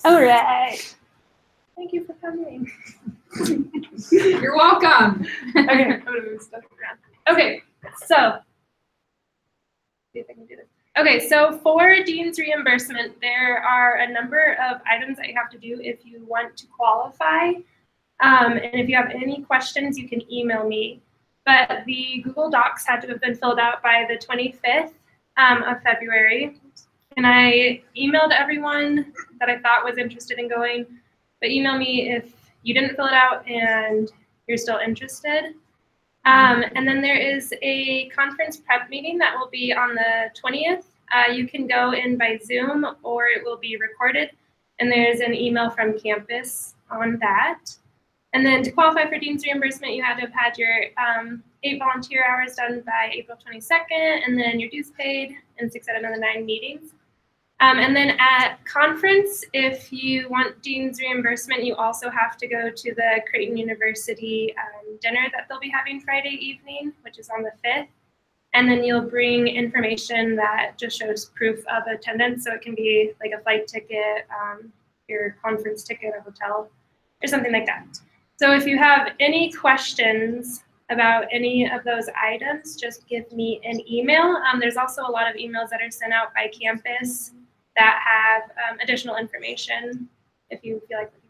All right. Thank you for coming. You're welcome. Okay, I'm gonna move stuff around. Okay, so see if I can do this. Okay, so for Dean's reimbursement, there are a number of items that you have to do if you want to qualify. And if you have any questions, you can email me. But the Google Docs had to have been filled out by the 25th of February. And I emailed everyone that I thought was interested in going, but email me if you didn't fill it out and you're still interested. And then there is a conference prep meeting that will be on the 20th. You can go in by Zoom or it will be recorded. And there's an email from campus on that. And then to qualify for Dean's reimbursement, you had to have had your 8 volunteer hours done by April 22nd, and then your dues paid, and 6 out of the 9 meetings. And then at conference, if you want Dean's reimbursement, you also have to go to the Creighton University dinner that they'll be having Friday evening, which is on the 5th. And then you'll bring information that just shows proof of attendance. So it can be like a flight ticket, your conference ticket, a hotel, or something like that. So if you have any questions about any of those items, just give me an email. There's also a lot of emails that are sent out by campus that have additional information if you feel like looking.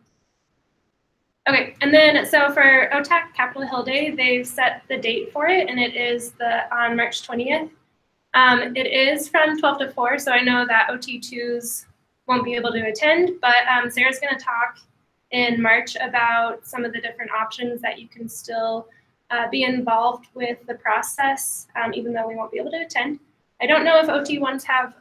Okay, and then so for OTAC Capitol Hill Day, they've set the date for it, and it is on March 20th. It is from 12 to 4, so I know that OT2s won't be able to attend, but Sarah's going to talk in March about some of the different options that you can still be involved with the process, even though we won't be able to attend. I don't know if OT1s have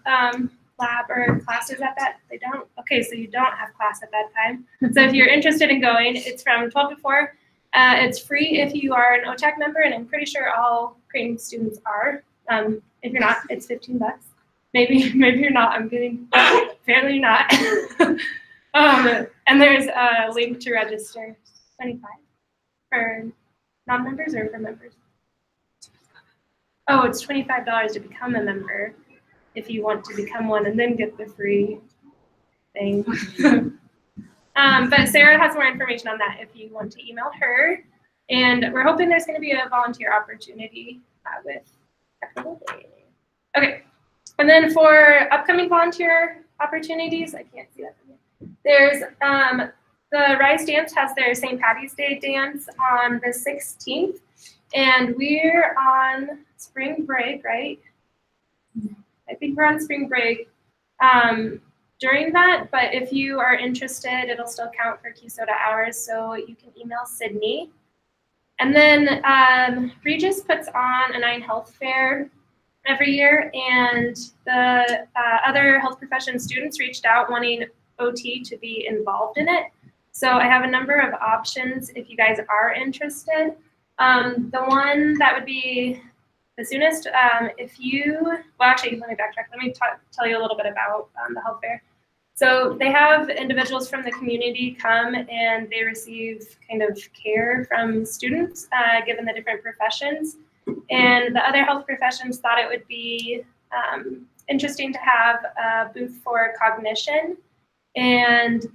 lab or classes at that. They don't? Okay, so you don't have class at that time. So if you're interested in going, it's from 12 to 4. It's free if you are an OTAC member, and I'm pretty sure all Creighton students are. If you're not, it's $15. Maybe you're not. I'm kidding. Apparently you're not. And there's a link to register. 25 for non-members or for members? Oh, it's $25 to become a member if you want to become one and then get the free thing. But Sarah has more information on that if you want to email her. And we're hoping there's going to be a volunteer opportunity with Capitol Day. Okay, and then for upcoming volunteer opportunities, I can't see that from here. There's the Rise Dance has their St. Patty's Day dance on the 16th, and we're on spring break, right? I think we're on spring break during that, but if you are interested, it'll still count for CUSOTA hours, so you can email Sydney. And then Regis puts on a 9 Health Fair every year, and the other health profession students reached out wanting OT to be involved in it. So I have a number of options if you guys are interested. The one that would be the soonest, if you, well actually let me backtrack. Let me tell you a little bit about the health fair. So they have individuals from the community come and they receive kind of care from students given the different professions. And the other health professions thought it would be interesting to have a booth for cognition, and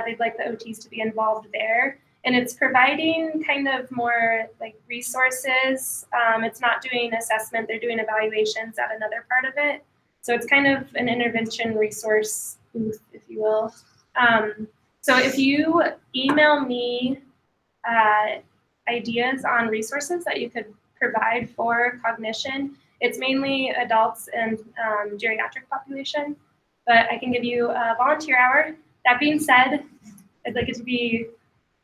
they'd like the OTs to be involved there. And it's providing kind of more like resources. It's not doing assessment, they're doing evaluations at another part of it. So it's kind of an intervention resource booth, if you will. So if you email me ideas on resources that you could provide for cognition, it's mainly adults and geriatric population, but I can give you a volunteer hour. That being said, I'd like it to be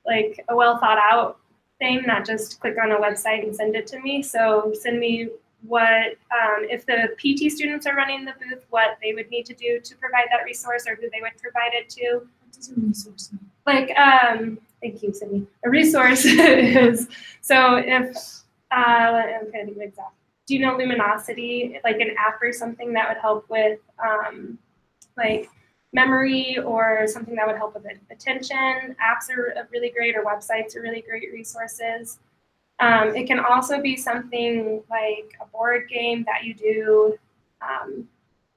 like a well thought out thing, not just click on a website and send it to me. So send me what, if the PT students are running the booth, what they would need to do to provide that resource or who they would provide it to. What does a resource mean? Like, thank you, Sydney. A resource is, so if, I'm trying to think of exact. Do you know Luminosity, like an app or something that would help with like memory or something that would help with attention? Apps are really great, or websites are really great resources. It can also be something like a board game that you do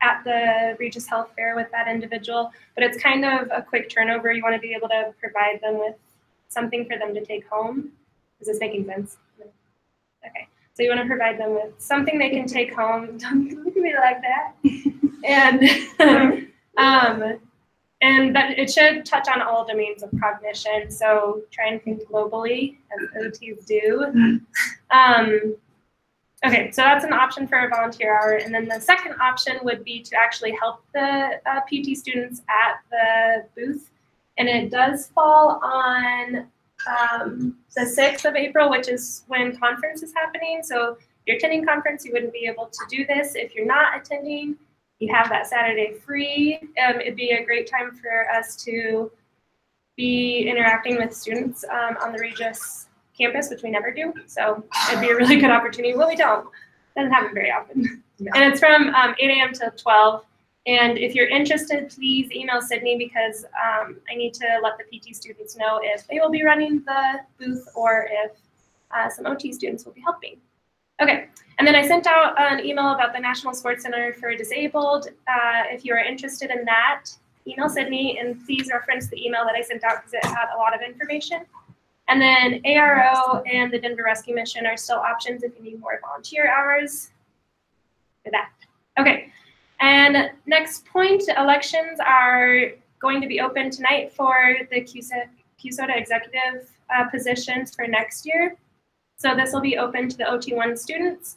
at the Regis Health Fair with that individual, but it's kind of a quick turnover. You want to be able to provide them with something for them to take home. Is this making sense? Okay. So you want to provide them with something they can take home. Don't look at me like that. And that it should touch on all domains of cognition. So try and think globally, as OTs do. Okay, so that's an option for a volunteer hour. And then the second option would be to actually help the PT students at the booth. And it does fall on the 6th of April, which is when conference is happening. So if you're attending conference, you wouldn't be able to do this. If you're not attending, you have that Saturday free. It'd be a great time for us to be interacting with students on the Regis campus, which we never do. So it'd be a really good opportunity. Well, we don't. Doesn't happen very often. Yeah. And it's from 8 a.m. to 12. And if you're interested, please email Sydney because I need to let the PT students know if they will be running the booth or if some OT students will be helping. Okay, and then I sent out an email about the National Sports Center for Disabled. If you are interested in that, email Sydney and please reference the email that I sent out because it had a lot of information. And then ARO and the Denver Rescue Mission are still options if you need more volunteer hours for that. Okay. And next point, elections are going to be open tonight for the CUSOTA executive positions for next year. So this will be open to the OT1 students.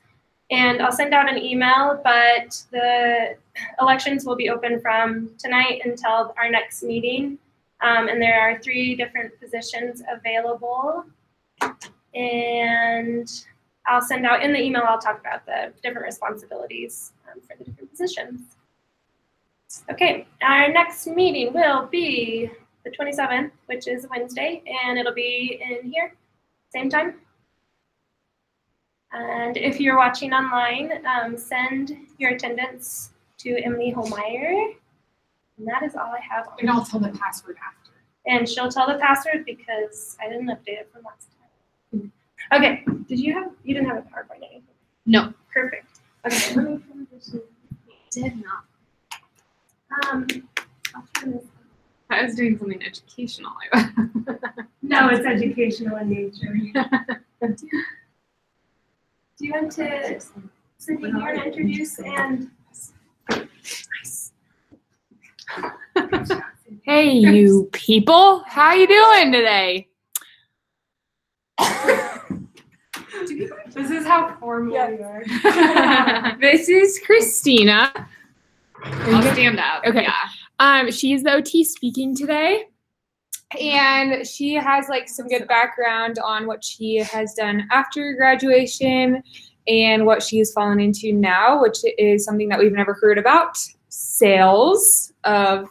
And I'll send out an email, but the elections will be open from tonight until our next meeting. And there are 3 different positions available. And I'll send out in the email, I'll talk about the different responsibilities for the different positions. Okay, our next meeting will be the 27th, which is Wednesday, and it'll be in here, same time. And if you're watching online, send your attendance to Emily Holmeyer. And that is all I have on. And I'll tell the password after. And she'll tell the password because I didn't update it from last time. Okay, you didn't have a PowerPoint anything? No. Perfect. Okay, let me turn this in. Did not. I'll turn this on. I was doing something educational. No, it's educational in nature. Do you want to sit here and introduce and? Nice. Hey, you people. How you doing today? This is how formal we are. This is Christina. I'll stand up. Okay. Yeah. She's the OT speaking today. And she has like some good background on what she has done after graduation and what she has fallen into now, which is something that we've never heard about, sales of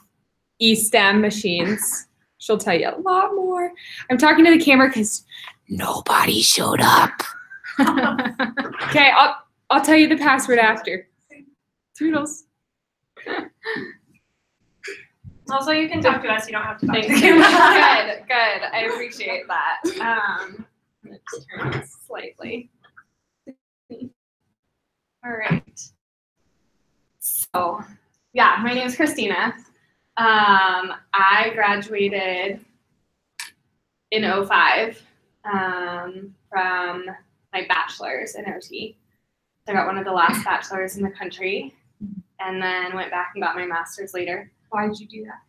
e-STEM machines. She'll tell you a lot more. I'm talking to the camera because nobody showed up. Okay, I'll tell you the password after. Toodles. Also, you can talk to us. You don't have to talk to Thank the you. camera. Good. I appreciate that. Let's turn this slightly. All right. So, yeah, my name is Christina. I graduated in 2005 from my bachelor's in OT. I got one of the last bachelors in the country, and then went back and got my master's later. Why did you do that?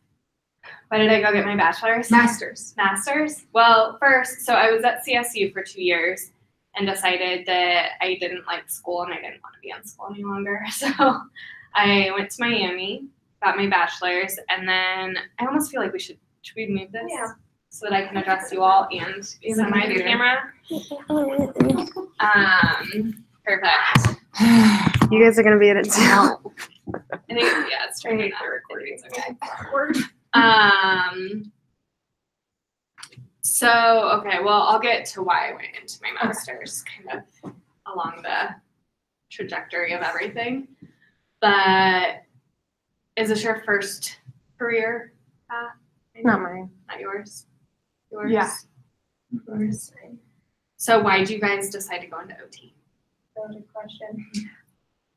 Why did I go get my bachelor's? Master's. Master's? Well, first, so I was at CSU for 2 years and decided that I didn't like school and I didn't want to be in school any longer. So I went to Miami, got my bachelor's, and then I almost feel like should we move this? Yeah. So that I can address you all and My the camera. Perfect. You guys are gonna be in it too. I think, yeah, it's turning out recordings. Okay. Well, I'll get to why I went into my master's kind of along the trajectory of everything. But is this your first career path? Not mine. Not yours? Yours? Yeah. Yours. So why did you guys decide to go into OT? Good question.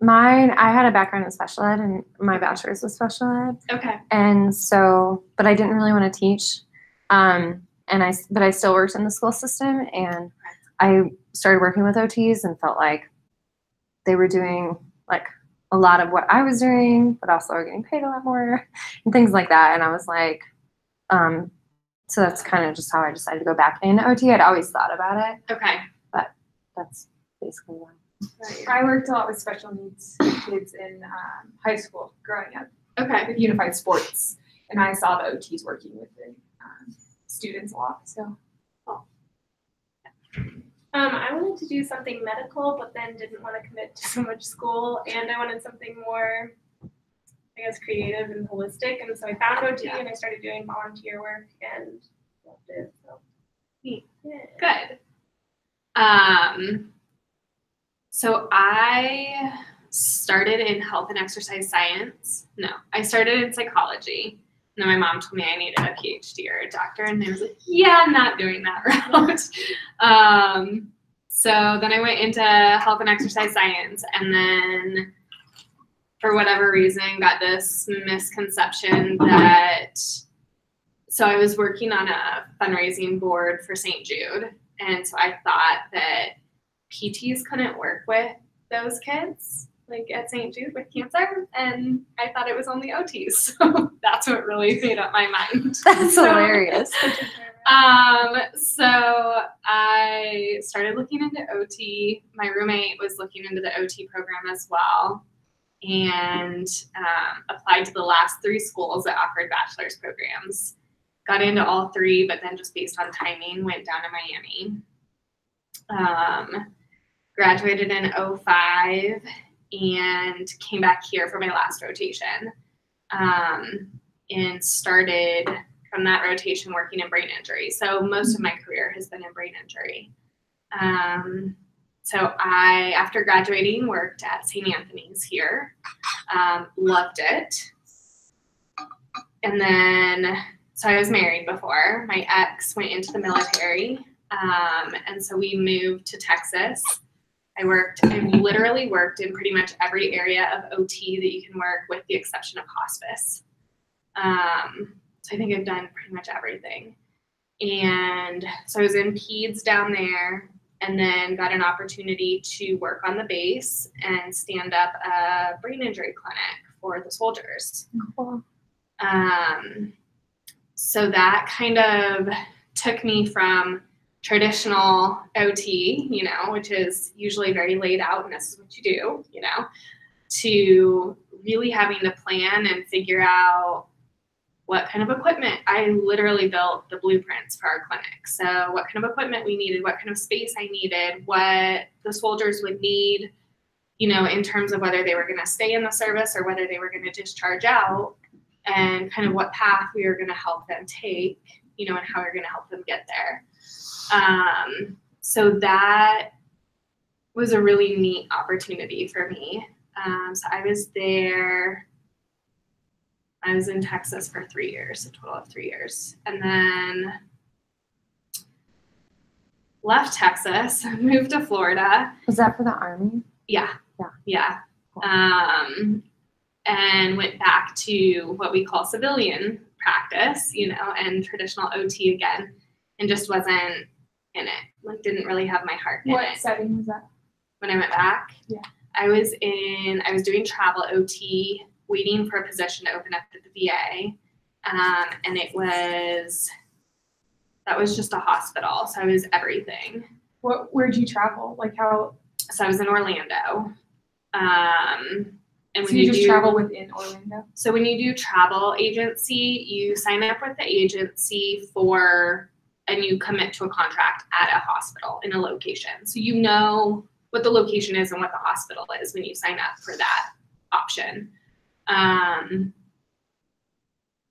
Mine, I had a background in special ed, and my bachelor's was special ed. Okay. And so, but I didn't really want to teach. But I still worked in the school system, and I started working with OTs and felt like they were doing like a lot of what I was doing, but also were getting paid a lot more and things like that. And I was like, so that's kind of just how I decided to go back in OT. I'd always thought about it, Okay. but that's basically why. I worked a lot with special needs kids in high school growing up Okay. with unified sports, and I saw the OTs working with the students a lot. So I wanted to do something medical, but then didn't want to commit to so much school, and I wanted something more, I guess, creative and holistic. And so I found OT, and I started doing volunteer work and loved it. So Neat. yeah. Good. So I started in health and exercise science. No, I started in psychology. And then my mom told me I needed a PhD or a doctor, and I was like, yeah, I'm not doing that route. So then I went into health and exercise science, and then for whatever reason got this misconception that, so I was working on a fundraising board for St. Jude, and so I thought that PTs couldn't work with those kids, like at St. Jude with cancer, and I thought it was only OTs. So that's what really made up my mind. That's hilarious. So I started looking into OT. My roommate was looking into the OT program as well, and applied to the last 3 schools that offered bachelor's programs. Got into all 3, but then just based on timing, went down to Miami. Graduated in 2005 and came back here for my last rotation, and started from that rotation working in brain injury. So most of my career has been in brain injury. So I, after graduating, worked at St. Anthony's here, loved it. And then, so I was married before. My ex went into the military, and so we moved to Texas. I literally worked in pretty much every area of OT that you can work, with the exception of hospice. So I think I've done pretty much everything. And so I was in peds down there, and then got an opportunity to work on the base and stand up a brain injury clinic for the soldiers. Cool. So that kind of took me from traditional OT, you know, which is usually very laid out and this is what you do, you know, to really having to plan and figure out what kind of equipment. I literally built the blueprints for our clinic. So what kind of equipment we needed, what kind of space I needed, what the soldiers would need, you know, in terms of whether they were going to stay in the service or whether they were going to discharge out, and kind of what path we were going to help them take, you know, and how we're going to help them get there. So that was a really neat opportunity for me. So I was there, I was in Texas for 3 years, a total of 3 years. And then left Texas, moved to Florida. Was that for the Army? Yeah. Yeah. And went back to what we call civilian practice, you know, and traditional OT again, and just wasn't in it. Like, didn't really have my heart in it. what setting was that? When I went back, Yeah. I was doing travel OT, waiting for a position to open up at the VA, and that was just a hospital, so I was everything. Where'd you travel? Like how? So I was in Orlando. And So when you just do, travel within Orlando? So when you do travel agency, you sign up with the agency and you commit to a contract at a hospital in a location. So you know what the location is and what the hospital is when you sign up for that option.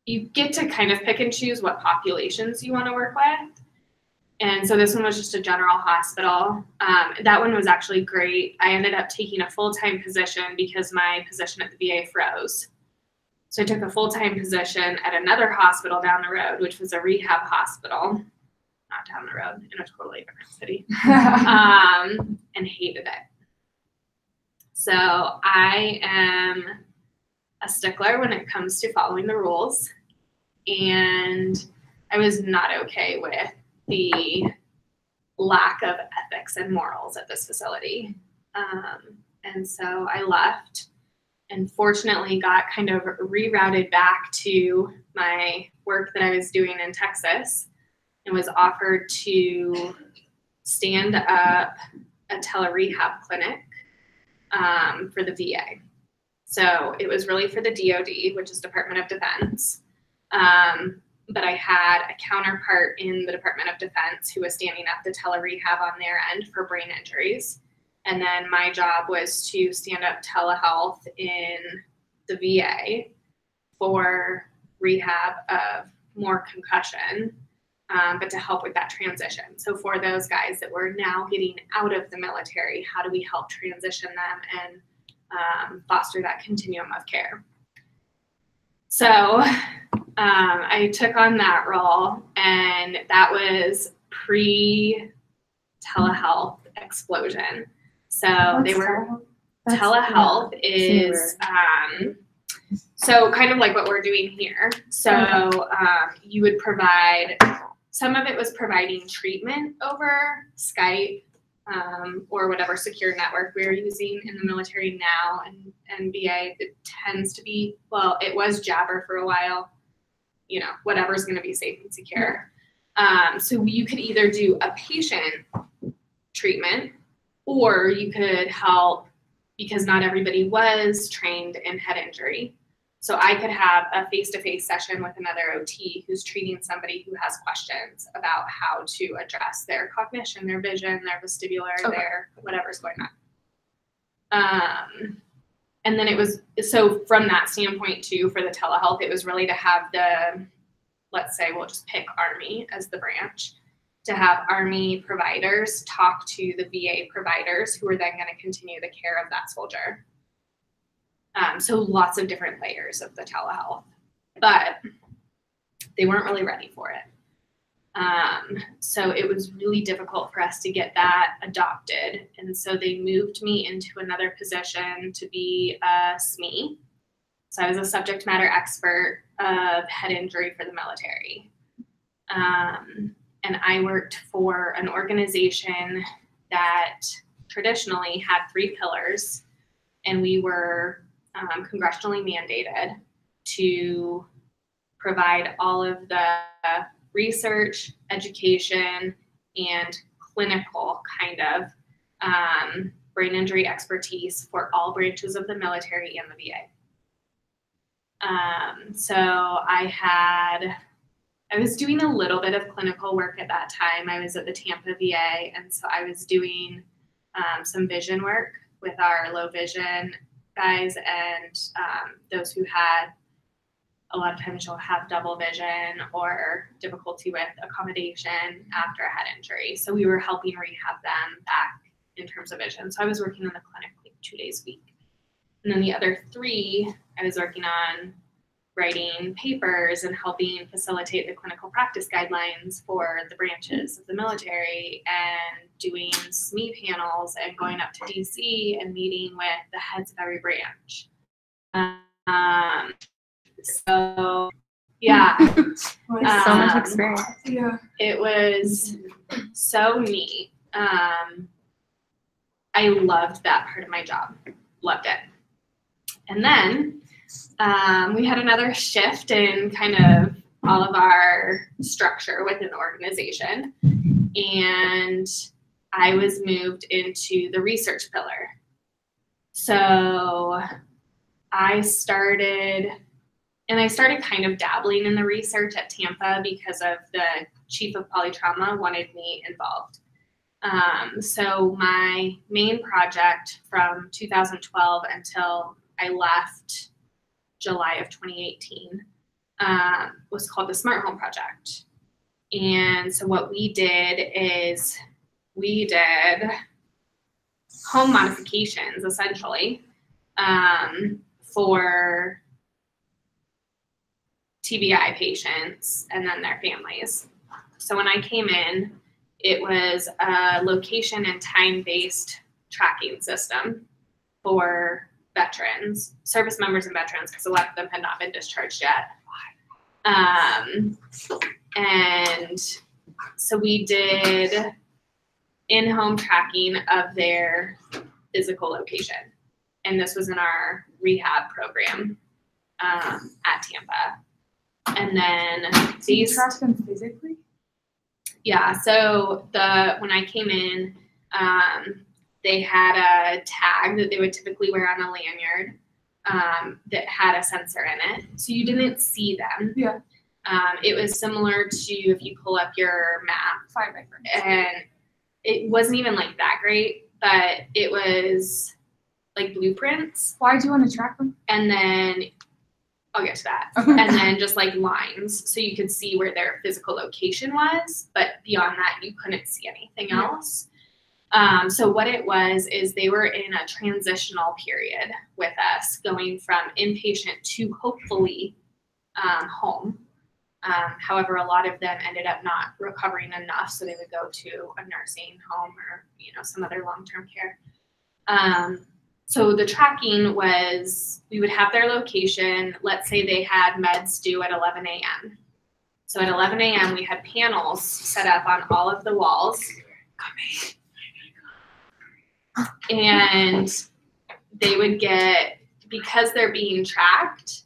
You get to kind of pick and choose what populations you want to work with. And so this one was just a general hospital. That one was actually great. I ended up taking a full-time position because my position at the VA froze. So I took a full-time position at another hospital down the road, which was a rehab hospital, not down the road, in a totally different city, and hated it. So I am a stickler when it comes to following the rules, and I was not okay with the lack of ethics and morals at this facility. And so I left, and fortunately got kind of rerouted back to my work that I was doing in Texas, and was offered to stand up a tele-rehab clinic for the VA. So it was really for the DOD, which is Department of Defense. But I had a counterpart in the Department of Defense who was standing up the tele-rehab on their end for brain injuries. And then my job was to stand up telehealth in the VA for rehab of more concussion, but to help with that transition. So for those guys that were now getting out of the military, how do we help transition them and foster that continuum of care? So I took on that role, and that was pre-telehealth explosion. So they were, telehealth is, so kind of like what we're doing here. So you would provide, some of it was providing treatment over Skype or whatever secure network we were using in the military now, and VA. It tends to be, well, it was Jabber for a while, you know, whatever's going to be safe and secure. So you could either do a patient treatment, or you could help, because not everybody was trained in head injury. So I could have a face-to-face session with another OT who's treating somebody who has questions about how to address their cognition, their vision, their vestibular, their whatever's going on. And then it was, so from that standpoint too, for the telehealth, it was really to have the, let's say we'll just pick Army as the branch, to have Army providers talk to the VA providers who are then going to continue the care of that soldier. So lots of different layers of the telehealth, but they weren't really ready for it. So it was really difficult for us to get that adopted. And so they moved me into another position to be a SME. So I was a subject matter expert of head injury for the military. And I worked for an organization that traditionally had 3 pillars, and we were congressionally mandated to provide all of the research, education, and clinical kind of brain injury expertise for all branches of the military and the VA. So I was doing a little bit of clinical work at that time. I was at the Tampa VA, and so I was doing some vision work with our low vision guys, and those who had, a lot of times you'll have double vision or difficulty with accommodation after a head injury. So we were helping rehab them back in terms of vision. So I was working in the clinic like 2 days a week. And then the other 3, I was working on writing papers and helping facilitate the clinical practice guidelines for the branches of the military, and doing SME panels and going up to DC and meeting with the heads of every branch. So yeah, so much experience. Yeah, it was so neat. I loved that part of my job, loved it. And then we had another shift in kind of all of our structure within the organization, and I was moved into the research pillar. So I started kind of dabbling in the research at Tampa because of the chief of polytrauma wanted me involved. So my main project from 2012 until I left July of 2018 was called the Smart Home Project. And so what we did is we did home modifications essentially for TBI patients and then their families. So when I came in, it was a location and time-based tracking system. for veterans, service members and veterans, because a lot of them had not been discharged yet. And so we did in-home tracking of their physical location. And this was in our rehab program at Tampa. And then So you track them physically? Yeah, so when I came in, they had a tag that they would typically wear on a lanyard that had a sensor in it. So you didn't see them. Yeah. It was similar to if you pull up your map. Fine, my friend. And it wasn't even like that great, but it was like blueprints. Why do you want to track them? And then I'll get to that. Okay. And then just like lines, so you could see where their physical location was, but beyond that, you couldn't see anything else. So what it was is they were in a transitional period with us, going from inpatient to hopefully home. However, a lot of them ended up not recovering enough, so they would go to a nursing home or some other long-term care. So the tracking was, we would have their location. Let's say they had meds due at 11 a.m. So at 11 a.m. we had panels set up on all of the walls. And they would get, because they're being tracked,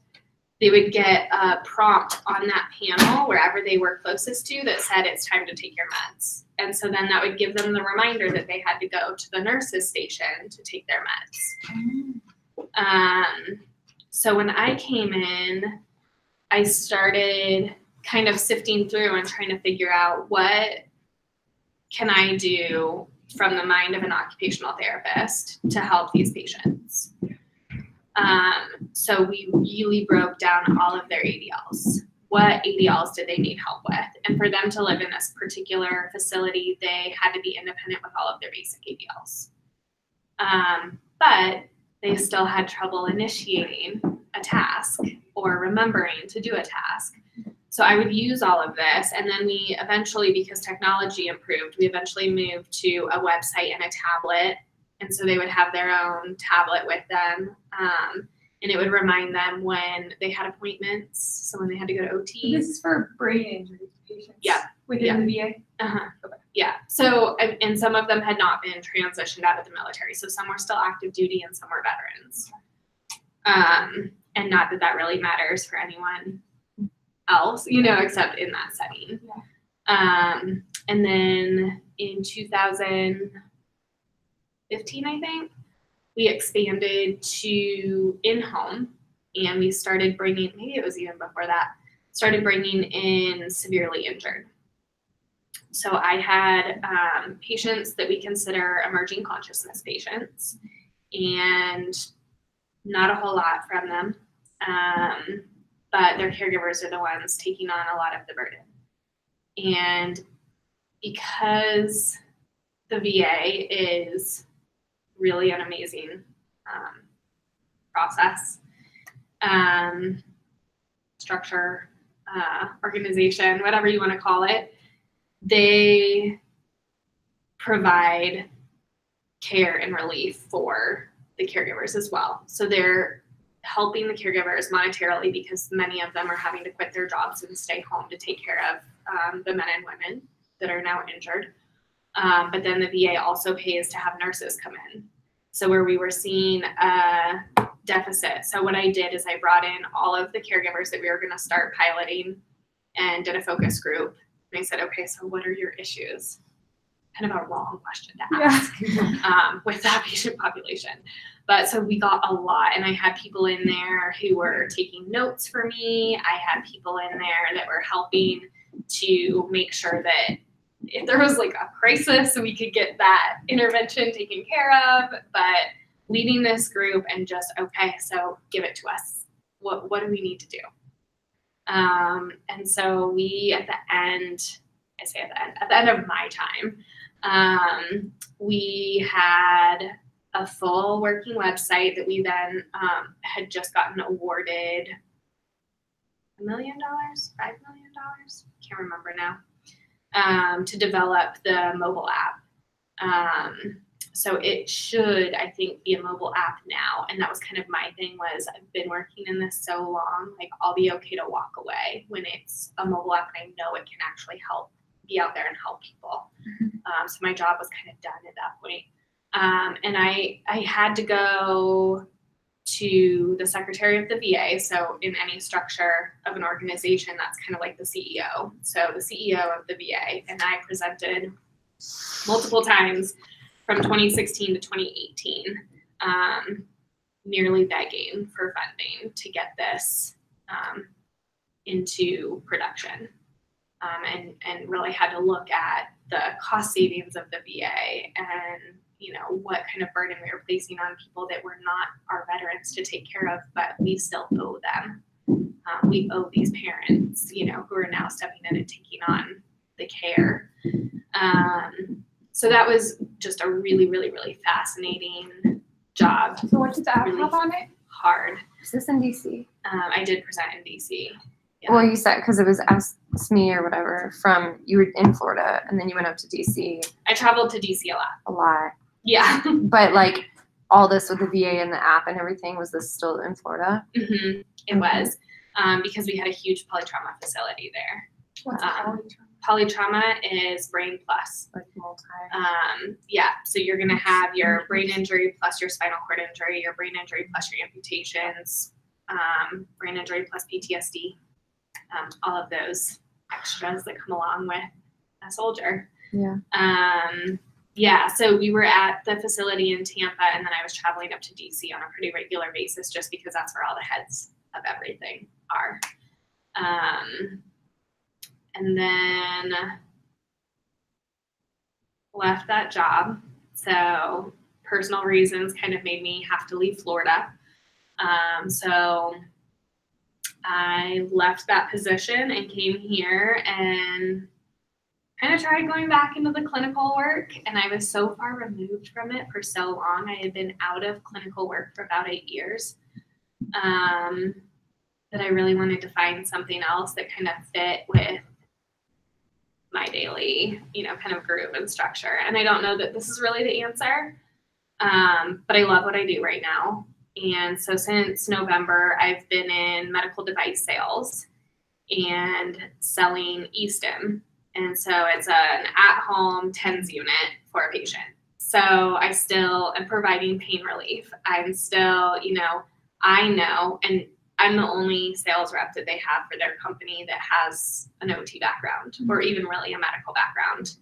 they would get a prompt on that panel wherever they were closest to that said it's time to take your meds. And so then that would give them the reminder that they had to go to the nurse's station to take their meds. So when I came in, I started kind of sifting through and trying to figure out what can I do from the mind of an occupational therapist to help these patients. So we really broke down all of their ADLs. What ADLs did they need help with? And for them to live in this particular facility, they had to be independent with all of their basic ADLs. But they still had trouble initiating a task or remembering to do a task. So I would use all of this, and then we eventually, because technology improved, we eventually moved to a website and a tablet. And so they would have their own tablet with them, and it would remind them when they had appointments, so when they had to go to OT. This is for brain injury patients. Yeah. Within the VA. Okay. Yeah. So, and some of them had not been transitioned out of the military, so some were still active duty and some were veterans. And not that that really matters for anyone else, except in that setting. Yeah. And then in 2015, I think, we expanded to in-home, and we started bringing, maybe it was even before that, started bringing in severely injured. So I had patients that we consider emerging consciousness patients, and not a whole lot from them, but their caregivers are the ones taking on a lot of the burden. And because the VA is really an amazing process, structure, organization, whatever you want to call it, they provide care and relief for the caregivers as well. So they're helping the caregivers monetarily because many of them are having to quit their jobs and stay home to take care of the men and women that are now injured. But then the VA also pays to have nurses come in. So where we were seeing a deficit. So what I did is I brought in all of the caregivers that we were going to start piloting and did a focus group. And I said, okay, so what are your issues? Kind of a wrong question to ask with that patient population. But so we got a lot, and I had people in there who were taking notes for me. I had people in there that were helping to make sure that if there was like a crisis, we could get that intervention taken care of. But leading this group and just, okay, so give it to us. What do we need to do? And so we, at the end of my time, we had a full working website that we then had just gotten awarded $1 million, $5 million, can't remember now, to develop the mobile app. So it should, I think, be a mobile app now. And that was kind of my thing was I've been working in this so long, like I'll be okay to walk away when it's a mobile app and I know it can actually help be out there and help people. So my job was kind of done at that point. And I had to go to the secretary of the VA. So in any structure of an organization, that's kind of like the CEO. So the CEO of the VA, and I presented multiple times from 2016 to 2018, nearly begging for funding to get this into production, and really had to look at the cost savings of the VA and what kind of burden we were placing on people that were not our veterans to take care of, but we still owe them. We owe these parents, who are now stepping in and taking on the care. So that was just a really, really, really fascinating job. So what did the app Really have on it? Hard. Is this in DC? I did present in DC. Yeah. Well, you said because it was Ask Me or whatever you were in Florida and then you went up to DC I traveled to DC a lot. Yeah. But like all this with the VA and the app and everything, was this still in Florida? It was because we had a huge polytrauma facility there. What's Polytrauma is Brain Plus. Like multi. Yeah, so you're going to have your brain injury plus your spinal cord injury, your brain injury plus your amputations, brain injury plus PTSD, all of those extras that come along with a soldier. Yeah. Yeah, so we were at the facility in Tampa, and then I was traveling up to DC on a pretty regular basis just because that's where all the heads of everything are. And then left that job. So personal reasons kind of made me have to leave Florida. So I left that position and came here and kind of tried going back into the clinical work. And I was so far removed from it for so long. I had been out of clinical work for about 8 years. That I really wanted to find something else that kind of fit with my daily, kind of groove and structure. And I don't know that this is really the answer, but I love what I do right now. And so since November, I've been in medical device sales and selling eStim. And so it's an at-home TENS unit for a patient. So I still am providing pain relief. I'm still, I know, and I'm the only sales rep that they have for their company that has an OT background or even really a medical background.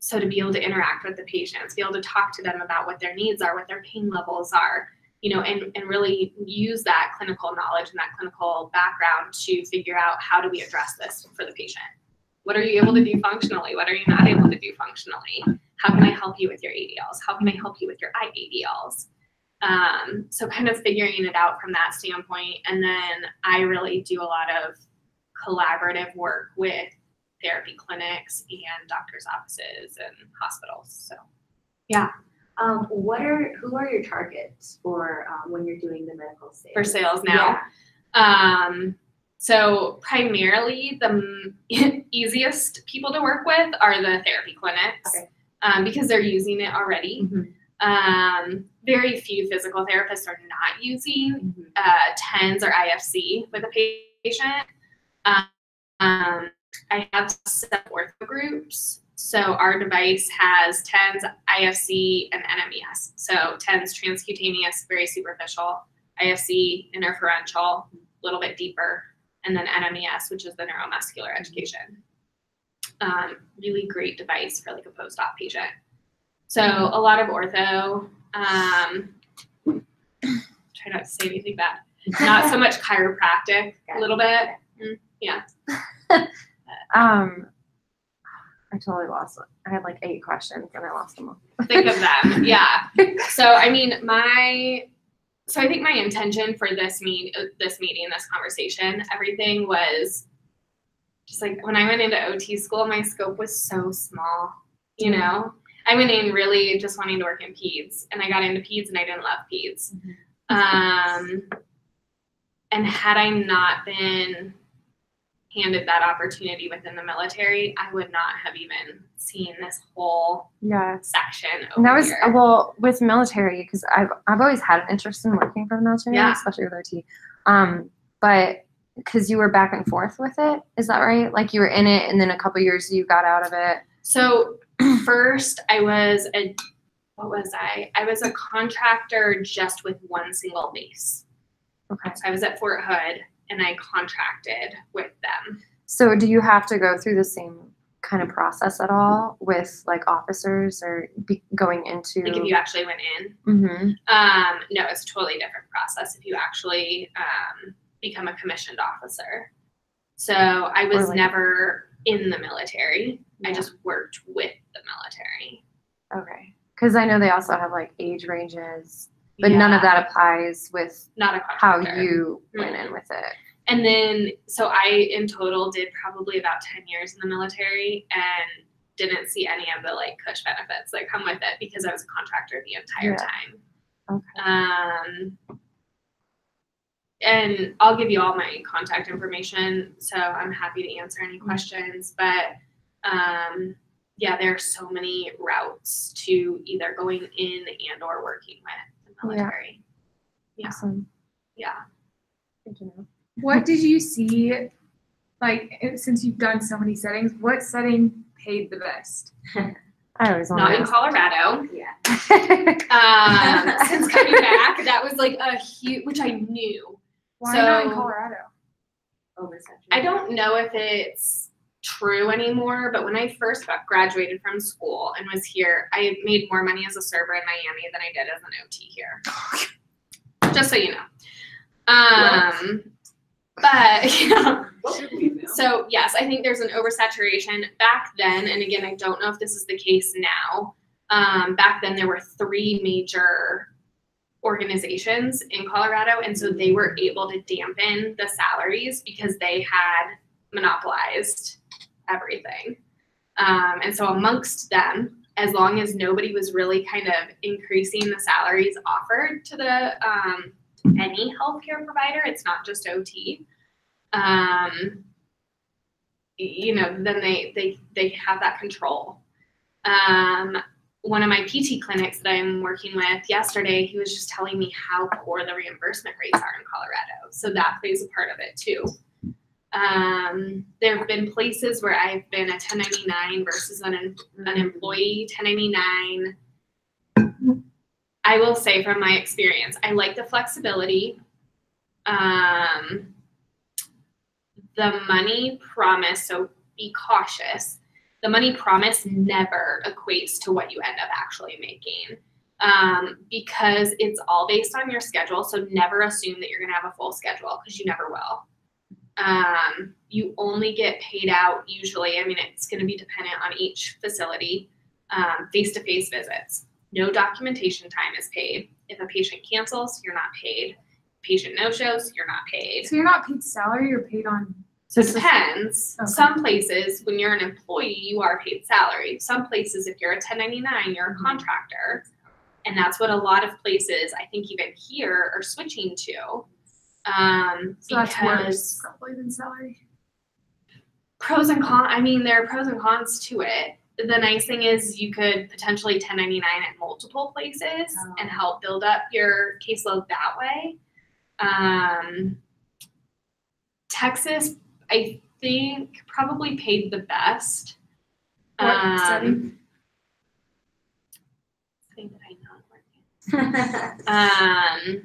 So to be able to interact with the patients, be able to talk to them about what their needs are, what their pain levels are, and really use that clinical knowledge and that clinical background to figure out how do we address this for the patient. What are you able to do functionally? What are you not able to do functionally? How can I help you with your ADLs? How can I help you with your IADLs? So kind of figuring it out from that standpoint. And then I really do a lot of collaborative work with therapy clinics and doctors' offices and hospitals. So, yeah. Who are your targets for when you're doing the medical sales? For sales now? Yeah. So primarily the easiest people to work with are the therapy clinics, because they're using it already. Very few physical therapists are not using TENS or IFC with a patient. I have set ortho groups. So our device has TENS, IFC, and NMES. So TENS, transcutaneous, very superficial. IFC, interferential, a little bit deeper. And then NMES, which is the neuromuscular education. Really great device for like a post-op patient. So a lot of ortho. Try not to say anything bad. Not so much chiropractic, a little bit. Yeah. I totally lost it. I had like 8 questions and I lost them all. Think of them. Yeah. So I mean, I think my intention for this meeting, this conversation, everything was just like when I went into OT school, my scope was so small, I went in really just wanting to work in peds, and I got into peds and I didn't love peds. And had I not been handed that opportunity within the military, I would not have even seen this whole section over And that was here. well with military, because I've always had an interest in working for the military, Yeah. especially with OT. But because you were back and forth with it, is that right? Like you were in it, and then a couple years you got out of it. So first, I was a contractor just with one single base. Okay. So I was at Fort Hood, and I contracted with them. So do you have to go through the same kind of process at all with like officers or going into? Like if you actually went in. Mm-hmm. No, it's a totally different process if you actually become a commissioned officer. So I was never in the military. Yeah. I just worked with the military. Okay. Because I know they also have like age ranges, but none of that applies with not a how contractor. you went in with it. And then, so I in total did probably about 10 years in the military and didn't see any of the like cush benefits that come with it because I was a contractor the entire time. Okay. And I'll give you all my contact information, so I'm happy to answer any questions. But yeah, there are so many routes to either going in and or working with the military. Yeah. Awesome. Yeah. Good to know. What did you see, like, since you've done so many settings, what setting paid the best? I always want Not to in Colorado. Yeah. Since coming back, that was like a huge, which I knew. Why So- not in Colorado? I don't know if it's true anymore, but when I first graduated from school and was here, I made more money as a server in Miami than I did as an OT here. Just so you know. But, you know, so yes, I think there's an oversaturation back then. And again, I don't know if this is the case now. Back then there were 3 major organizations in Colorado. And so they were able to dampen the salaries because they had monopolized everything. And so amongst them, as long as nobody was really kind of increasing the salaries offered to the any healthcare provider, it's not just OT, you know, then they have that control. One of my PT clinics that I'm working with yesterday, he was just telling me how poor the reimbursement rates are in Colorado. So that plays a part of it too. There have been places where I've been a 1099 versus an employee 1099. I will say from my experience, I like the flexibility. The money promise, so be cautious. The money promise never equates to what you end up actually making because it's all based on your schedule. So never assume that you're going to have a full schedule because you never will. You only get paid out usually, I mean, it's going to be dependent on each facility, face-to-face visits. No documentation time is paid. If a patient cancels, you're not paid. Patient no-shows, you're not paid. So you're not paid salary, you're paid on. So it depends. Okay. Some places, when you're an employee, you are paid salary. Some places, if you're a 1099, you're a contractor. And that's what a lot of places, I think even here, are switching to. So that's worse because probably than salary. pros and cons, I mean, there are pros and cons to it. The nice thing is you could potentially 1099 at multiple places and help build up your caseload that way. Texas, I think, probably paid the best. What setting? Thing that I know.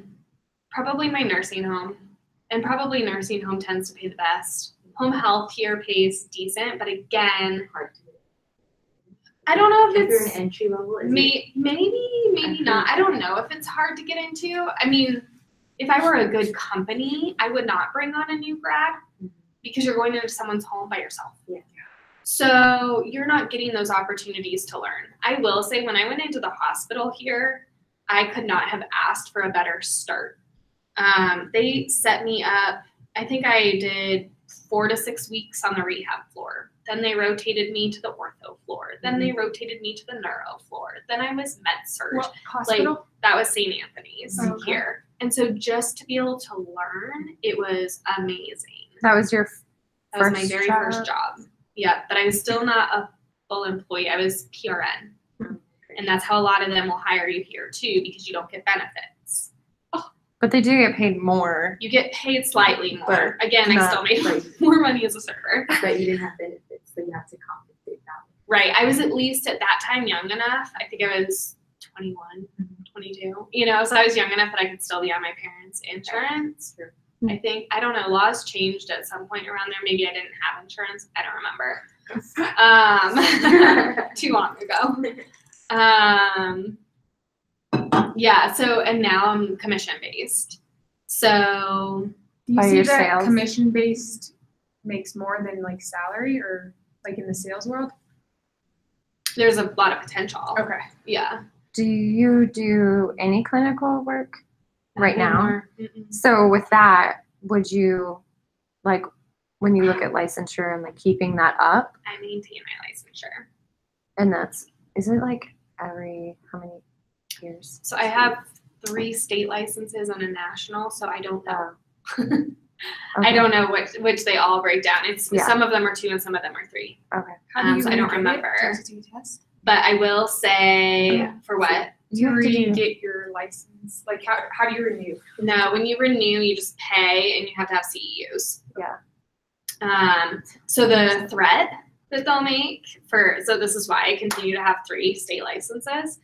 Probably my nursing home, and probably nursing home tends to pay the best. Home health here pays decent, but again, I don't know if If you're it's an entry level, is it? maybe not. I don't know if it's hard to get into. I mean, if I were a good company, I would not bring on a new grad because you're going into someone's home by yourself. Yeah. So you're not getting those opportunities to learn. I will say when I went into the hospital here, I could not have asked for a better start. They set me up, I think I did 4 to 6 weeks on the rehab floor. Then they rotated me to the ortho floor. Then they rotated me to the neuro floor. Then I was med surg. What hospital? That was St. Anthony's Okay. here. And so just to be able to learn, it was amazing. That was your That was my very first job. Yeah, but I was still not a full employee. I was PRN. And that's how a lot of them will hire you here too, because you don't get benefits. But they do get paid more. You get paid slightly more. But again, I still made more money as a server. But you didn't have benefits, so you have to compensate that. Right. I was at least at that time young enough. I think I was 21, 22. You know, so I was young enough that I could still be on my parents' insurance. Sure. I think, I don't know, laws changed at some point around there. Maybe I didn't have insurance. I don't remember. Too long ago. Yeah, so, and now I'm commission based. So, Do you By see your that sales? commission based makes more than like salary or like in the sales world? there's a lot of potential. Okay. Yeah. Do you do any clinical work right now? Anymore. Mm-mm. So with that, would you, like, when you look at licensure and like keeping that up, I maintain my licensure. and that's, is it like every, how many years? So I have 3 state licenses and a national, so I don't know. I Okay. don't know which they all break down. It's Yeah. some of them are 2 and some of them are 3. Okay. So I don't reget it? remember. Do you have to take a test? But I will say for what? You have to do, get your license. Like how do you renew? No, when you renew, you just pay and you have to have CEUs. Yeah. So the threat that they'll make so this is why I continue to have 3 state licenses,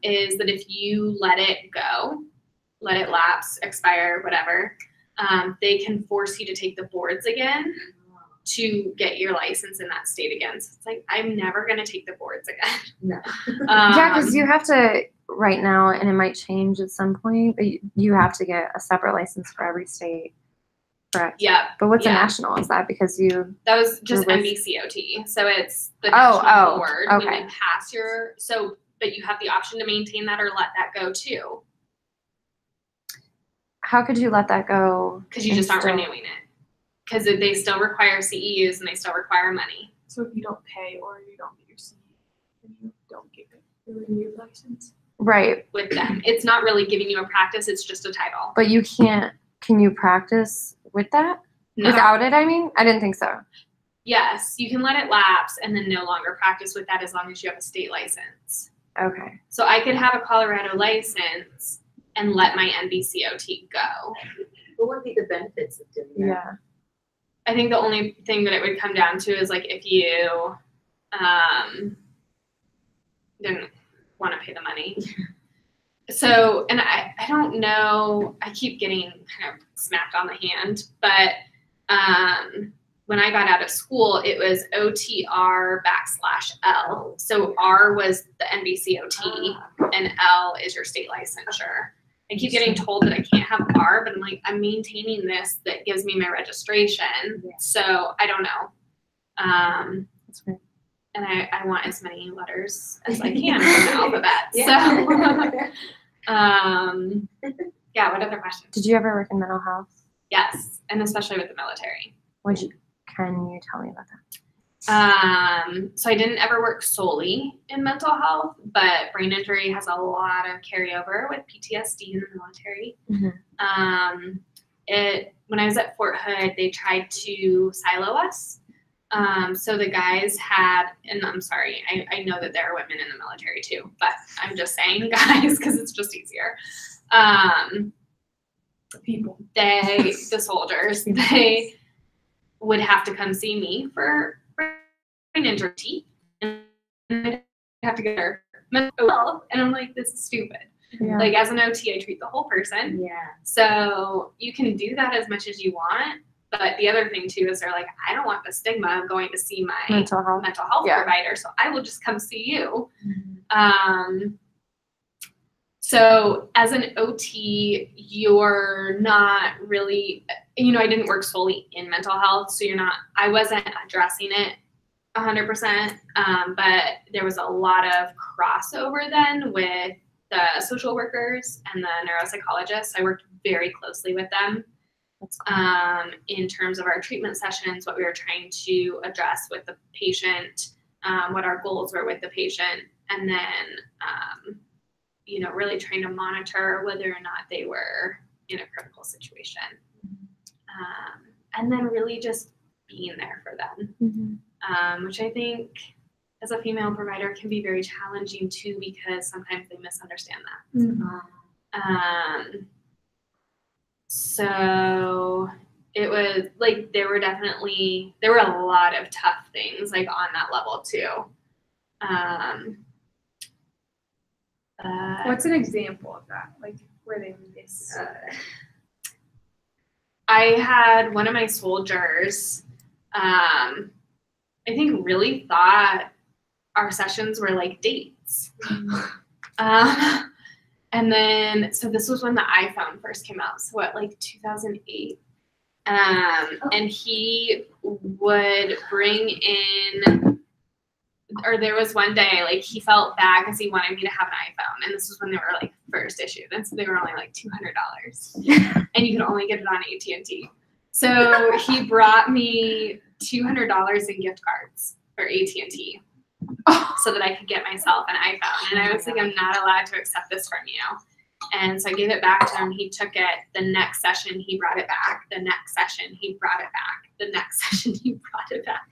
is that if you let it go, let it lapse, expire, whatever, they can force you to take the boards again to get your license in that state again. So it's like, I'm never going to take the boards again. No. yeah, because you have to, right now, and it might change at some point, but you have to get a separate license for every state, correct? Yeah, But what's a Yeah. national? Is that because you, that was just Or was- NBCOT. So it's the Oh, national oh, board when okay. you pass but you have the option to maintain that or let that go too, how could you let that go? because you and just aren't still- renewing it. Because they still require CEUs and they still require money. So if you don't pay or you don't get your CE, then you don't get your renewed license. Right, With them, it's not really giving you a practice; it's just a title. but you can't, can you practice with that? No. Without it, I mean? I didn't think so. Yes, you can let it lapse and then no longer practice with that as long as you have a state license. Okay. So I could have a Colorado license and let my NBCOT go. What would be the benefits of doing that? Yeah. I think the only thing that it would come down to is like if you didn't want to pay the money. So, and I don't know, I keep getting kind of smacked on the hand, but when I got out of school, it was OTR/L. So R was the NBCOT and L is your state licensure. I keep getting told that I can't have R, but I'm like, I'm maintaining this that gives me my registration. Yeah. So I don't know. That's great. And I want as many letters as I can from the alphabet. Yeah. So, yeah, what other questions? Did you ever work in mental health? Yes, and especially with the military. Can you tell me about that? So I didn't ever work solely in mental health, but brain injury has a lot of carryover with PTSD in the military. Mhm. When I was at Fort Hood, they tried to silo us. So the guys had, and I'm sorry, I know that there are women in the military too, but I'm just saying guys because it's just easier. The soldiers, they would have to come see me for brain injury, and I'd have to get their mental health, and I'm like, this is stupid. Yeah. Like as an OT, I treat the whole person. Yeah. So you can do that as much as you want, but the other thing too is they're like, I don't want the stigma of going to see my Mental health. mental health Yeah. provider, so I will just come see you. So as an OT, you're not really, I didn't work solely in mental health, so I wasn't addressing it 100%, but there was a lot of crossover then with the social workers and the neuropsychologists. I worked very closely with them in terms of our treatment sessions, what we were trying to address with the patient, what our goals were with the patient, and then really trying to monitor whether or not they were in a critical situation. And then really just being there for them, Mm-hmm. which I think as a female provider can be very challenging too, because sometimes they misunderstand that. Mm-hmm. So it was like there were a lot of tough things like on that level too. What's an example of that? Like where they miss? I had one of my soldiers, I think really thought our sessions were like dates. And then, so this was when the iPhone first came out. So what, like 2008? And he would bring in, or there was one day, like he felt bad because he wanted me to have an iPhone. And this was when they were like first issued. And so they were only like $200. And you could only get it on AT&T. So he brought me $200 in gift cards for AT&T so that I could get myself an iPhone. And I was like, I'm not allowed to accept this from you. And so I gave it back to him. He took it. The next session, he brought it back. The next session, he brought it back. The next session, he brought it back.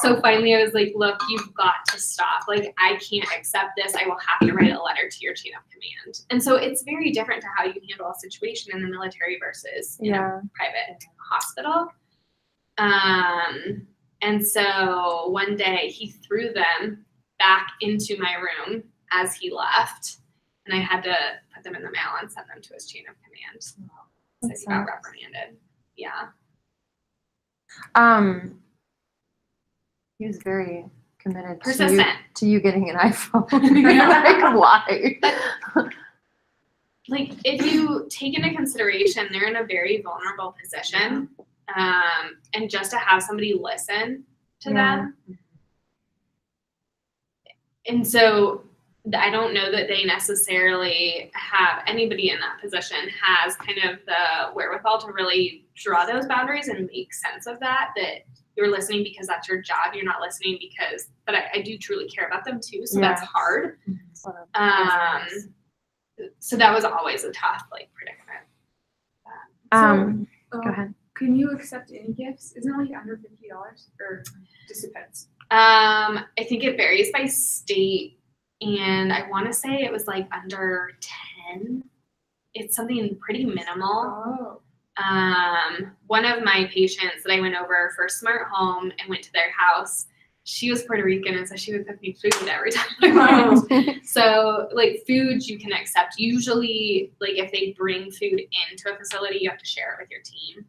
So finally, I was like, look, you've got to stop. Like, I can't accept this. I will have to write a letter to your chain of command. And so it's very different to how you handle a situation in the military versus in a private hospital. And so one day he threw them back into my room as he left, and I had to put them in the mail and send them to his chain of command. So he got reprimanded. Yeah. He was very committed Persistent. to you getting an iPhone. Like, why? Like, if you take into consideration, they're in a very vulnerable position, and just to have somebody listen to them. And so I don't know that they necessarily have, anybody in that position has kind of the wherewithal to really draw those boundaries and make sense of that you're listening because that's your job. You're not listening because, but I do truly care about them too. So that's hard. So that was always a tough predicament. Go ahead. Can you accept any gifts? Isn't it like under $50 or just depends? I think it varies by state, and I want to say it was like under 10. It's something pretty minimal. One of my patients that I went over for Smart Home and went to their house, she was Puerto Rican, and so she would cook me food every time I went. So food you can accept. Usually if they bring food into a facility, you have to share it with your team.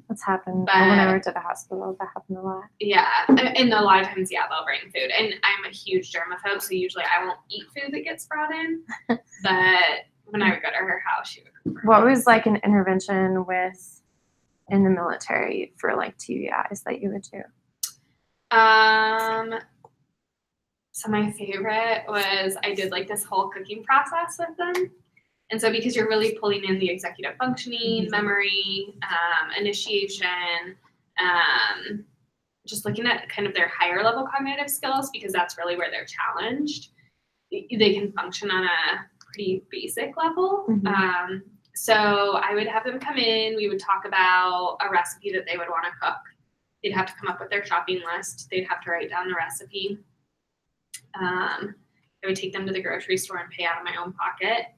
That's happened when I worked at a hospital. That happened a lot. Yeah, and a lot of times, they'll bring food. And I'm a huge germaphobe, so usually I won't eat food that gets brought in. But when I would go to her house, she would. What was an intervention in the military for TBIs that you would do? So my favorite was I did this whole cooking process with them. And so because you're really pulling in the executive functioning, memory, initiation, just looking at kind of their higher level cognitive skills, because that's really where they're challenged. They can function on a pretty basic level. So I would have them come in, we would talk about a recipe that they would want to cook. They'd have to come up with their shopping list. They'd have to write down the recipe. I would take them to the grocery store and pay out of my own pocket.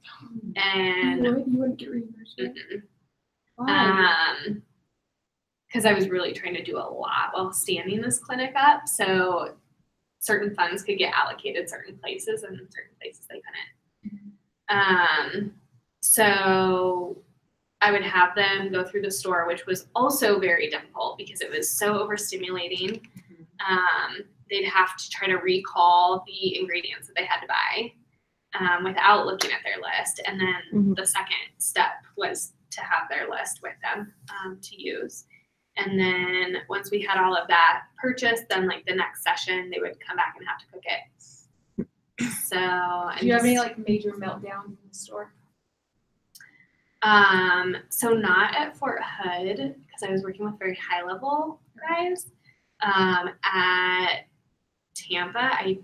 And you wouldn't get reimbursed? Because I was really trying to do a lot while standing this clinic up. So certain funds could get allocated certain places, and certain places they couldn't. So I would have them go through the store, which was also very difficult because it was so overstimulating. They'd have to try to recall the ingredients that they had to buy without looking at their list. And then the second step was to have their list with them to use. And then once we had all of that purchased, then the next session, they would come back and have to cook it. So do you have any major meltdowns in the store? So not at Fort Hood, because I was working with very high level guys. At Tampa, I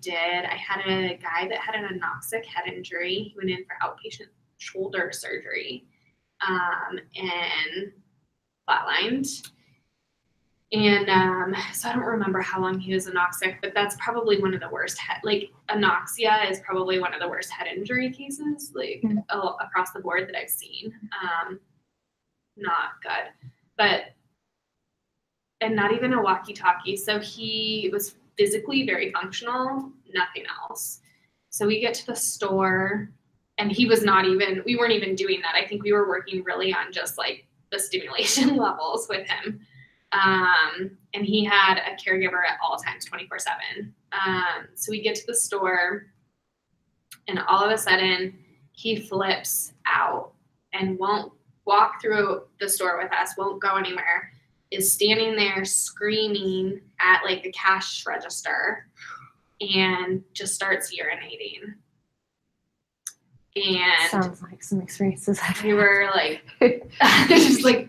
had a guy that had an anoxic head injury. He went in for outpatient shoulder surgery and flatlined. And so I don't remember how long he was anoxic, but that's probably one of the worst anoxia is probably one of the worst head injury cases, across the board that I've seen. Not good, and not even a walkie-talkie. So he was physically very functional, nothing else. So we get to the store, and we weren't even doing that. I think we were working really on just like the stimulation levels with him. And he had a caregiver at all times, 24/7. So we get to the store, and all of a sudden he flips out and won't walk through the store with us, won't go anywhere, is standing there screaming at like the cash register and just starts urinating. And sounds like some experiences we were like, just like,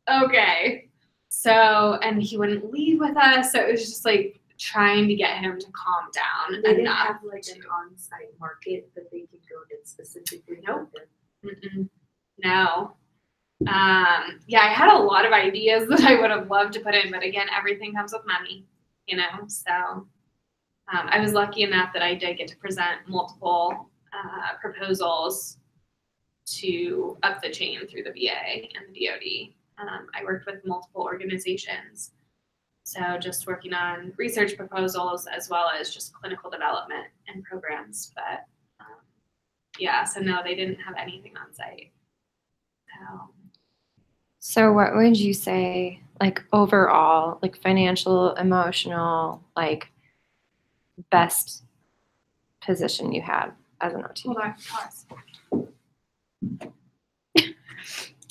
okay. So, and he wouldn't leave with us. So it was just like trying to get him to calm down. They didn't have like an on-site market that they could go to specifically. Nope. No. Yeah, I had a lot of ideas that I would have loved to put in, but again, everything comes with money, so I was lucky enough that I did get to present multiple proposals to up the chain through the VA and the DoD. I worked with multiple organizations, so just working on research proposals as well as just clinical development and programs, but yeah, so no, they didn't have anything on site. So what would you say, like overall, like financial, emotional, like best position you had as an OT? Hold on, pause.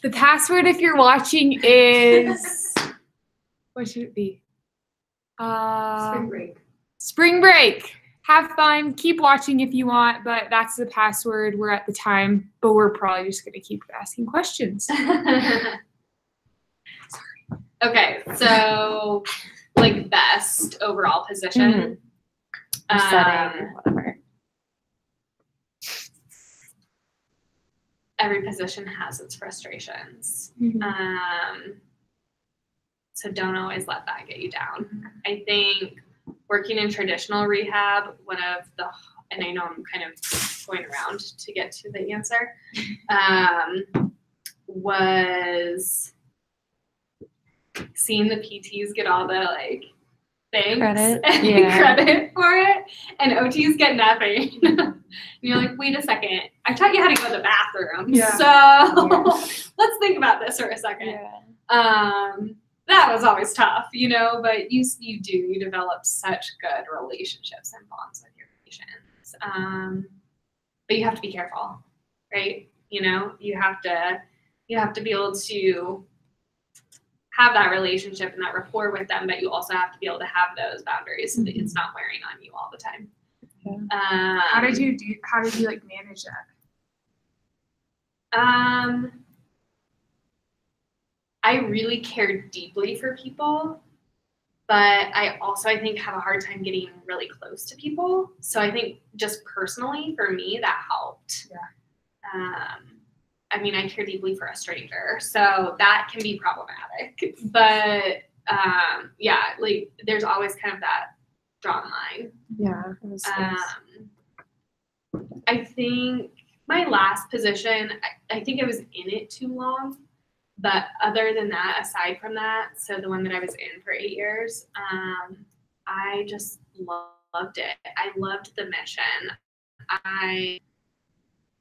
The password, if you're watching, is what should it be? Spring break. Spring break. Have fun. Keep watching if you want, but that's the password. We're at the time, but we're probably just going to keep asking questions. Okay, so like best overall position. Setting, whatever. Every position has its frustrations. So don't always let that get you down. I think working in traditional rehab, and I know I'm kind of going around to get to the answer, was seeing the PTs get all the like thanks Credit. and credit for it, and OTs get nothing. And you're like, wait a second, I taught you how to go to the bathroom. Yeah. So let's think about this for a second. That was always tough, but you develop such good relationships and bonds with your patients. But you have to be careful, right? You have to be able to have that relationship and that rapport with them, but you also have to be able to have those boundaries so that it's not wearing on you all the time. How did you like manage that? I really care deeply for people, but I think have a hard time getting really close to people. So I think just personally for me, that helped. Yeah. I care deeply for a stranger, so that can be problematic. But like there's always kind of that drawn line. Yeah. I think my last position, I think I was in it too long. But other than that, aside from that, so the one that I was in for 8 years, I just loved it. I loved the mission. I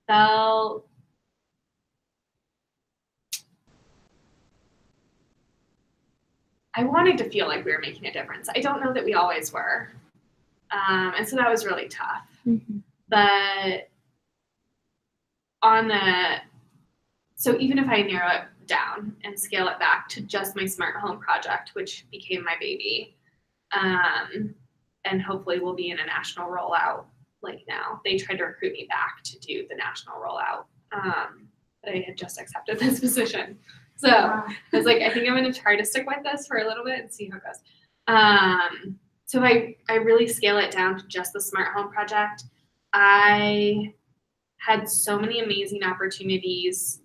felt I wanted to feel like we were making a difference. I don't know that we always were. And so that was really tough. But so even if I narrow it down and scale it back to just my smart home project, which became my baby, and hopefully will be in a national rollout like now. They tried to recruit me back to do the national rollout, but I had just accepted this position. So I was like, I think I'm going to try to stick with this for a little bit and see how it goes. So I really scale it down to just the smart home project. I had so many amazing opportunities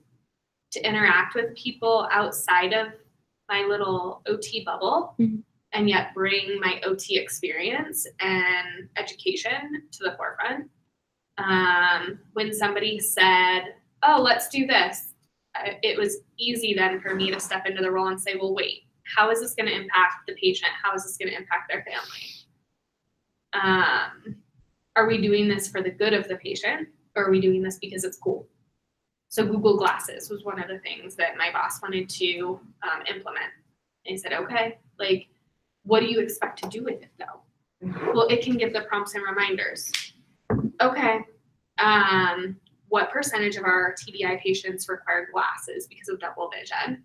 to interact with people outside of my little OT bubble and yet bring my OT experience and education to the forefront. When somebody said, oh, let's do this, it was easy then for me to step into the role and say, well, wait, how is this going to impact the patient? How is this going to impact their family? Are we doing this for the good of the patient, or are we doing this because it's cool? So Google Glasses was one of the things that my boss wanted to implement. And he said, okay, like, what do you expect to do with it though? Well, it can give the prompts and reminders. Okay. What percentage of our TBI patients require glasses because of double vision?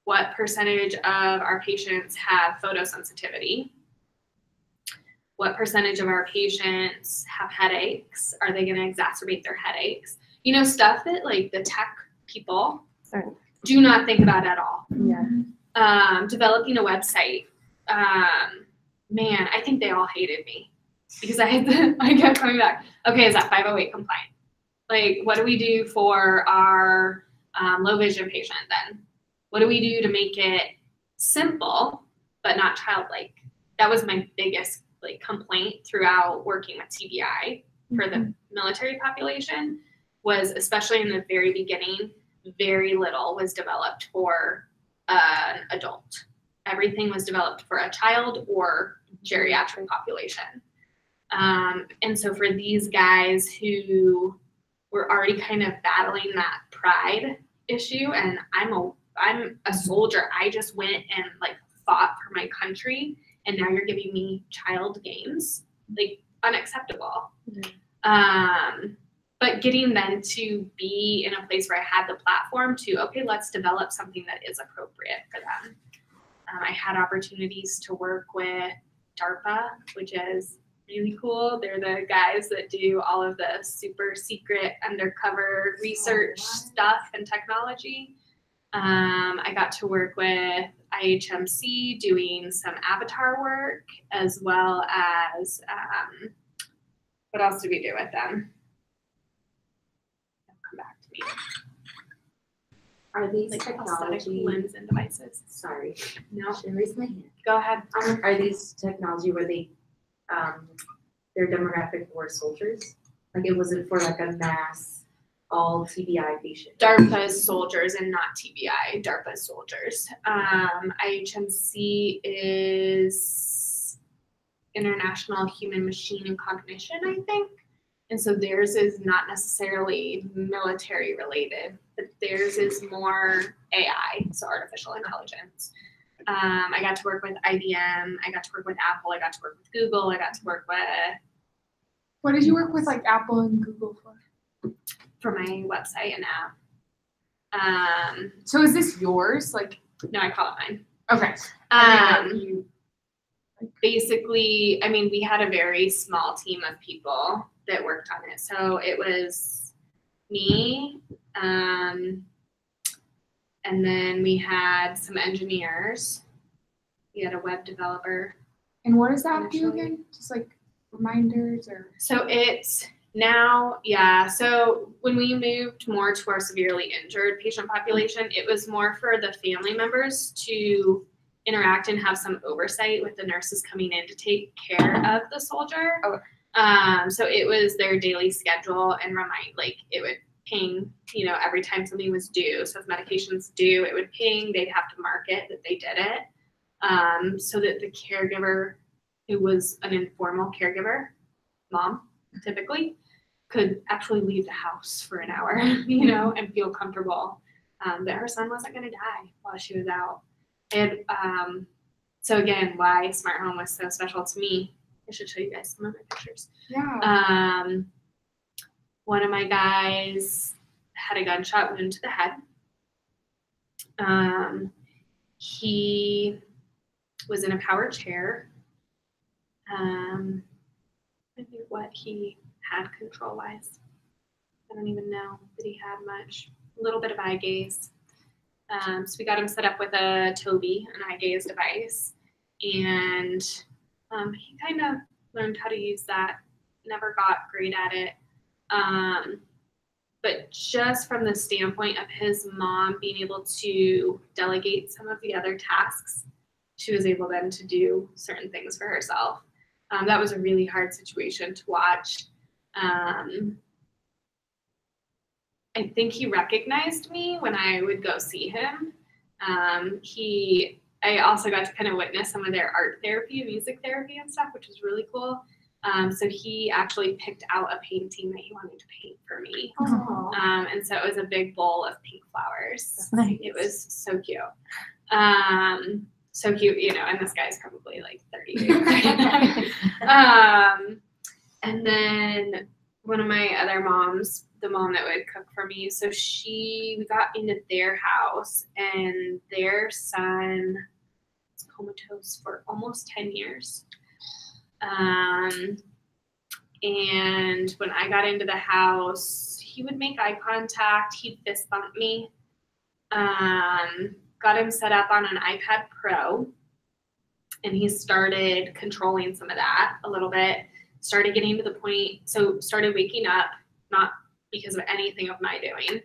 What percentage of our patients have photosensitivity? What percentage of our patients have headaches? Are they going to exacerbate their headaches? You know, stuff that like the tech people do not think about at all. Yeah. Developing a website. Man, I think they all hated me because I kept coming back. Okay, is that 508 compliant? Like, what do we do for our low vision patient then? What do we do to make it simple but not childlike? That was my biggest like complaint throughout working with TBI for the military population, was especially in the very beginning, very little was developed for an adult. Everything was developed for a child or geriatric population. And so for these guys who were already kind of battling that pride issue, and I'm a soldier, I just went and like fought for my country, and now you're giving me child games, like unacceptable. But getting then to be in a place where I had the platform to, okay, let's develop something that is appropriate for them. I had opportunities to work with DARPA, which is really cool. They're the guys that do all of the super secret undercover research stuff and technology. I got to work with IHMC doing some avatar work, as well as, what else did we do with them? They'll come back to me. Are these Like technology limbs and devices. Sorry, No, should I raise my hand? go ahead. Are these technology where they their demographic were soldiers? Like it wasn't for like a mass all TBI patient. DARPA's soldiers and not TBI. DARPA's soldiers. IHMC is International Human Machine and Cognition, I think. And so theirs is not necessarily military related, but theirs is more AI, so artificial intelligence. I got to work with IBM. I got to work with Apple. I got to work with Google. I got to work with. What did you work with like Apple and Google for? For my website and app. So is this yours? Like, No, I call it mine. okay. Basically, I mean, we had a very small team of people that worked on it. So it was me, and then we had some engineers. We had a web developer. And what does that do Initially. again? Just like reminders or? So it's now, yeah. So when we moved more to our severely injured patient population, it was more for the family members to interact and have some oversight with the nurses coming in to take care of the soldier. Okay. So it was their daily schedule and like it would ping, every time something was due. So if medication's due, it would ping, they'd have to mark it that they did it. So that the caregiver, who was an informal caregiver, mom, typically, could actually leave the house for an hour, and feel comfortable that her son wasn't going to die while she was out. And so again, why Smart Home was so special to me. I should show you guys some of my pictures. Yeah. One of my guys had a gunshot wound to the head. He was in a power chair. I think what he had control-wise. I don't even know that he had much. A little bit of eye gaze. So we got him set up with a Tobii, an eye gaze device, and he kind of learned how to use that. Never got great at it. but just from the standpoint of his mom being able to delegate some of the other tasks, she was able then to do certain things for herself. That was a really hard situation to watch. I think he recognized me when I would go see him. I also got to kind of witness some of their art therapy and music therapy and stuff, which was really cool. So he actually picked out a painting that he wanted to paint for me. And so it was a big bowl of pink flowers. Nice. It was so cute. So cute, you know, and this guy's probably like 30. And then one of my other moms, the mom that would cook for me, so we got into their house, and their son was comatose for almost 10 years. And when I got into the house, he would make eye contact, he'd fist bump me. Got him set up on an iPad Pro, and he started controlling some of that a little bit. Started getting to the point, so started waking up, not because of anything of my doing.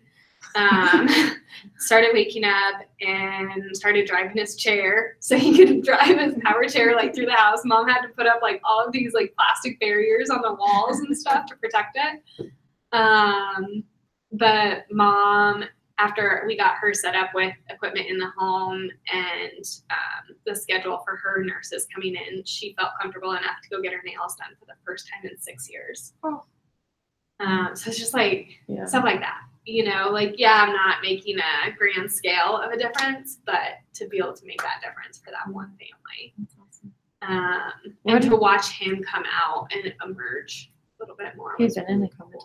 Started waking up and started driving his chair so he could drive his power chair like through the house. Mom had to put up like all of these like plastic barriers on the walls and stuff to protect it. But mom, after we got her set up with equipment in the home and the schedule for her nurses coming in, she felt comfortable enough to go get her nails done for the first time in 6 years. So it's just like stuff like that, you know, like, yeah, I'm not making a grand scale of a difference, but to be able to make that difference for that one family. And to watch him come out and emerge a little bit more. He's been in the coma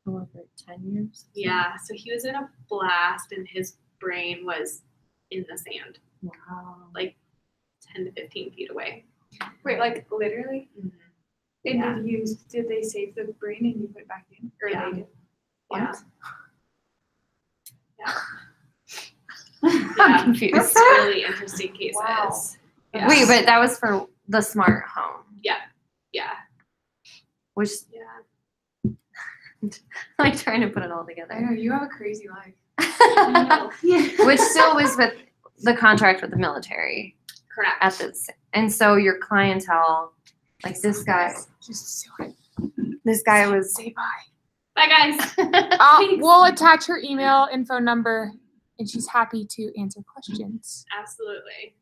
for over 10 years. Yeah, so he was in a blast and his brain was in the sand. Wow. Like 10 to 15 feet away. Wait, like literally? Mm-hmm. And Yeah. did they save the brain and you put it back in? Or Yeah. they did? Yeah. I'm Yeah. confused. It's really interesting cases. Wow. Yeah. Wait, but that was for the smart home, Yeah. which Yeah. like trying to put it all I together. know, you have a crazy life. Which still was with the contract with the military Correct. at this, and so your clientele, like this guy was. Say bye. Bye, guys. We'll attach her email, info number, and she's happy to answer questions. Absolutely.